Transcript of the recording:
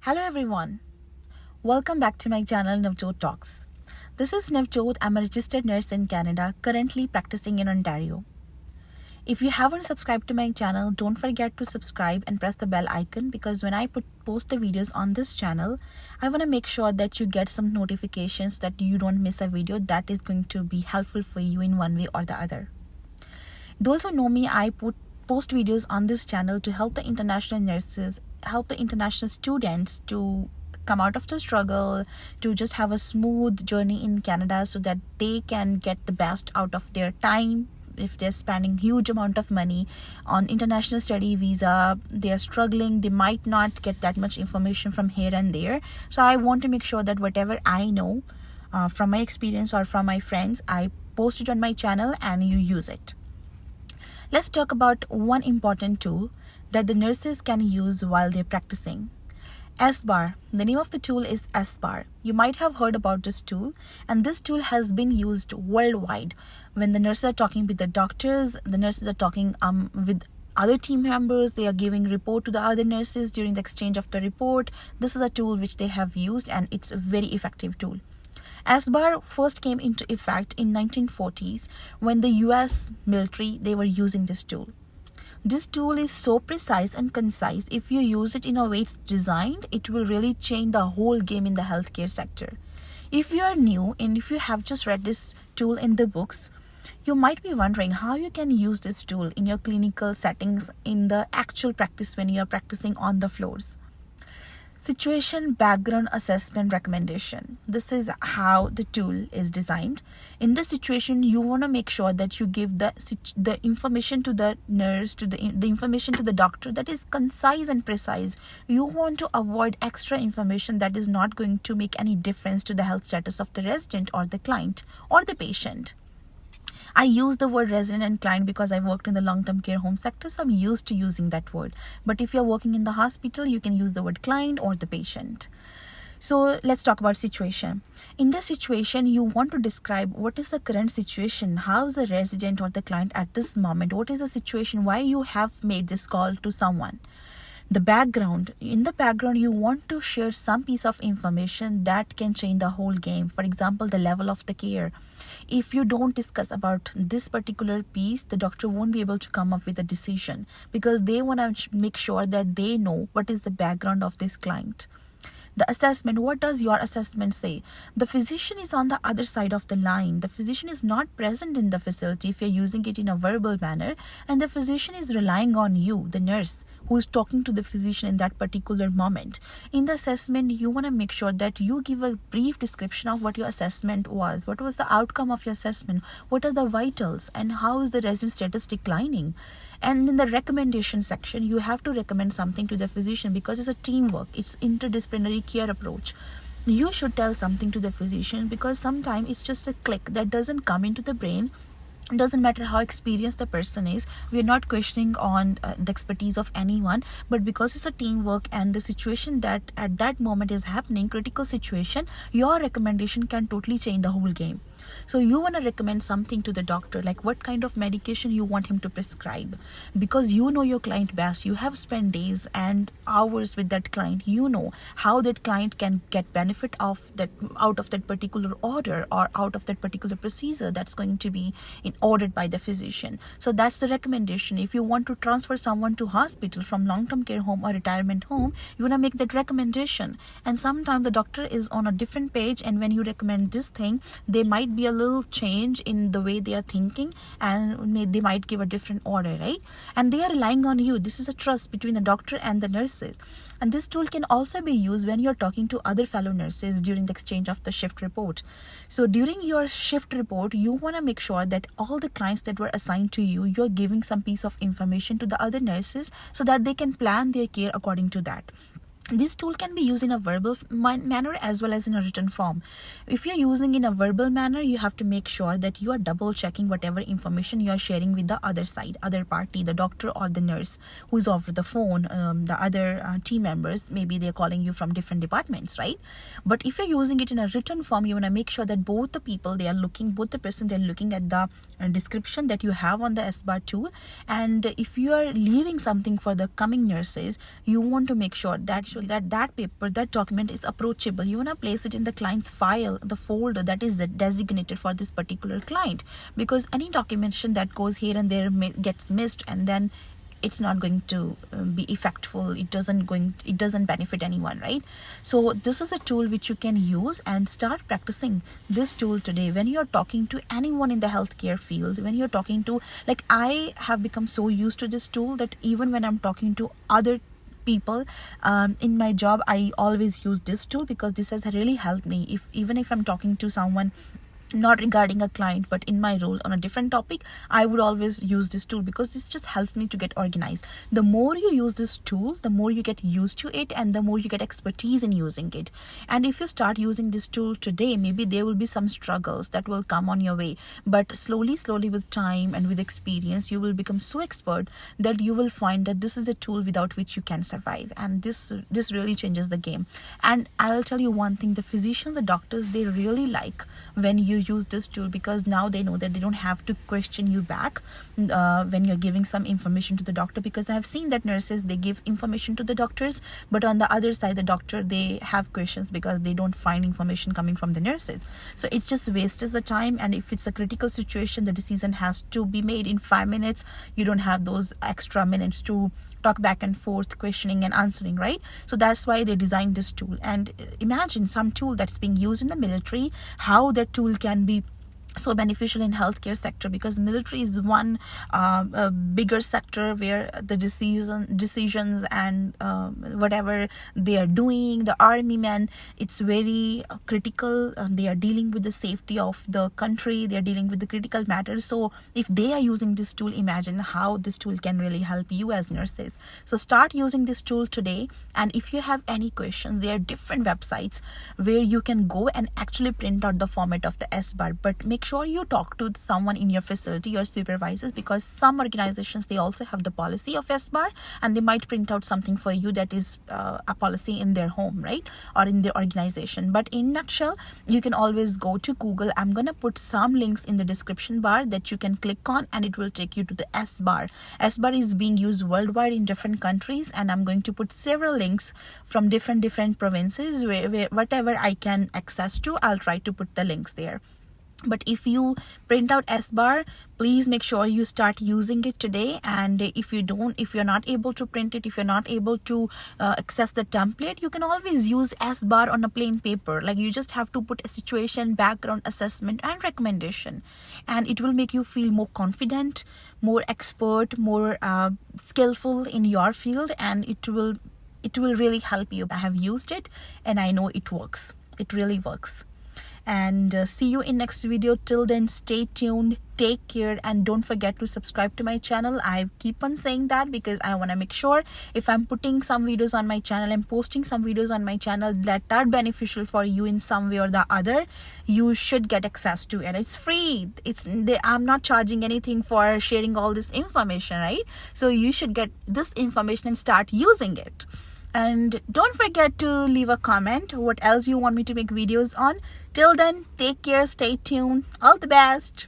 Hello everyone. Welcome back to my channel Navjot Talks. This is Navjot. I'm a registered nurse in Canada, currently practicing in Ontario. If you haven't subscribed to my channel, don't forget to subscribe and press the bell icon because when I post the videos on this channel, I want to make sure that you get some notifications that you don't miss a video that is going to be helpful for you in one way or the other. Those who know me, I post videos on this channel to help the international nurses, help the international students to come out of the struggle, to just have a smooth journey in Canada so that they can get the best out of their time. If they're spending huge amount of money on international study visa, they're struggling, they might not get that much information from here and there. So I want to make sure that whatever I know from my experience or from my friends, I post it on my channel and you use it. Let's talk about one important tool that the nurses can use while they're practicing. SBAR. The name of the tool is SBAR. You might have heard about this tool, and this tool has been used worldwide. When the nurses are talking with the doctors, the nurses are talking with other team members, they are giving report to the other nurses during the exchange of the report. This is a tool which they have used and it's a very effective tool. SBAR first came into effect in 1940s when the US military, they were using this tool. This tool is so precise and concise. If you use it in a way it's designed, it will really change the whole game in the healthcare sector. If you are new and if you have just read this tool in the books, you might be wondering how you can use this tool in your clinical settings in the actual practice when you are practicing on the floors. Situation background assessment recommendation. This is how the tool is designed. In this situation, you want to make sure that you give the information to the nurse, to the information to the doctor that is concise and precise. You want to avoid extra information that is not going to make any difference to the health status of the resident or the client or the patient. I use the word resident and client because I worked in the long-term care home sector, so I'm used to using that word. But if you're working in the hospital, you can use the word client or the patient. So let's talk about situation. In this situation, you want to describe what is the current situation, how is the resident or the client at this moment, what is the situation, why you have made this call to someone. The background. In the background, you want to share some piece of information that can change the whole game. For example, the level of the care. If you don't discuss about this particular piece, the doctor won't be able to come up with a decision because they want to make sure that they know what is the background of this client. The assessment, what does your assessment say? The physician is on the other side of the line. The physician is not present in the facility if you're using it in a verbal manner, and the physician is relying on you, the nurse, who is talking to the physician in that particular moment. In the assessment, you want to make sure that you give a brief description of what your assessment was. What was the outcome of your assessment? What are the vitals? And how is the resident status declining? And in the recommendation section, you have to recommend something to the physician because it's a teamwork, it's interdisciplinary care approach. You should tell something to the physician because sometimes it's just a click that doesn't come into the brain. It doesn't matter how experienced the person is. We are not questioning on the expertise of anyone, but because it's a teamwork and the situation that at that moment is happening, critical situation, your recommendation can totally change the whole game. So you want to recommend something to the doctor, like what kind of medication you want him to prescribe, because you know your client best. You have spent days and hours with that client. You know how that client can get benefit of that out of that particular order or out of that particular procedure that's going to be ordered by the physician. So that's the recommendation. If you want to transfer someone to hospital from long-term care home or retirement home, you want to make that recommendation. And sometimes the doctor is on a different page, and when you recommend this thing, they might be a little change in the way they are thinking and they might give a different order, right? And they are relying on you. This is a trust between the doctor and the nurses. And this tool can also be used when you're talking to other fellow nurses during the exchange of the shift report. So during your shift report, you want to make sure that all the clients that were assigned to you, you're giving some piece of information to the other nurses so that they can plan their care according to that. This tool can be used in a verbal manner as well as in a written form. If you're using in a verbal manner, you have to make sure that you are double checking whatever information you are sharing with the other side, other party, the doctor or the nurse who's over the phone, the other team members. Maybe they're calling you from different departments, right? But if you're using it in a written form, you want to make sure that both the people, both the person, they're looking at the description that you have on the SBAR tool. And if you are leaving something for the coming nurses, you want to make sure that sure that that paper, that document is approachable. You want to place it in the client's file, the folder that is designated for this particular client, because any documentation that goes here and there gets missed, and then it's not going to be effectful. It doesn't benefit anyone, right? So this is a tool which you can use, and start practicing this tool today when you're talking to anyone in the healthcare field. When you're talking to, like, I have become so used to this tool that even when I'm talking to other people in my job, I always use this tool, because this has really helped me. Even if I'm talking to someone not regarding a client but in my role on a different topic, I would always use this tool, because this just helped me to get organized. The more you use this tool, the more you get used to it, and the more you get expertise in using it. And if you start using this tool today, maybe there will be some struggles that will come on your way, but slowly with time and with experience, you will become so expert that you will find that this is a tool without which you can survive. And this really changes the game. And I'll tell you one thing, the physicians, the doctors, they really like when you use this tool, because now they know that they don't have to question you back when you're giving some information to the doctor. Because I have seen that nurses, they give information to the doctors, but on the other side, the doctor, they have questions because they don't find information coming from the nurses. So it just wastes the time. And if it's a critical situation, the decision has to be made in 5 minutes. You don't have those extra minutes to talk back and forth, questioning and answering, right? So that's why they designed this tool. And imagine some tool that's being used in the military, how that tool can be so beneficial in healthcare sector, because military is one bigger sector where the decisions and whatever they are doing, the army men, it's very critical. They are dealing with the safety of the country, they are dealing with the critical matters. So if they are using this tool, imagine how this tool can really help you as nurses. So start using this tool today. And if you have any questions, there are different websites where you can go and actually print out the format of the SBAR. But make sure you talk to someone in your facility, your supervisors, because some organizations, they also have the policy of SBAR, and they might print out something for you that is a policy in their home, right, or in their organization. But in nutshell, you can always go to Google. I'm gonna put some links in the description bar that you can click on, and it will take you to the SBAR. SBAR is being used worldwide in different countries, and I'm going to put several links from different provinces where whatever I can access to, I'll try to put the links there. But if you print out SBAR, please make sure you start using it today. And if you're not able to print it, if you're not able to access the template, you can always use SBAR on a plain paper. Like, you just have to put a situation, background, assessment and recommendation, and it will make you feel more confident, more expert, more skillful in your field, and it will really help you. I have used it and I know it works. It really works. And see you in next video. Till then, stay tuned, take care, and don't forget to subscribe to my channel. I keep on saying that because I want to make sure if I'm putting some videos on my channel, I'm posting some videos on my channel that are beneficial for you in some way or the other, you should get access to. And it's free. I'm not charging anything for sharing all this information, right? So you should get this information and start using it. And don't forget to leave a comment what else you want me to make videos on. Till then, take care, stay tuned, all the best.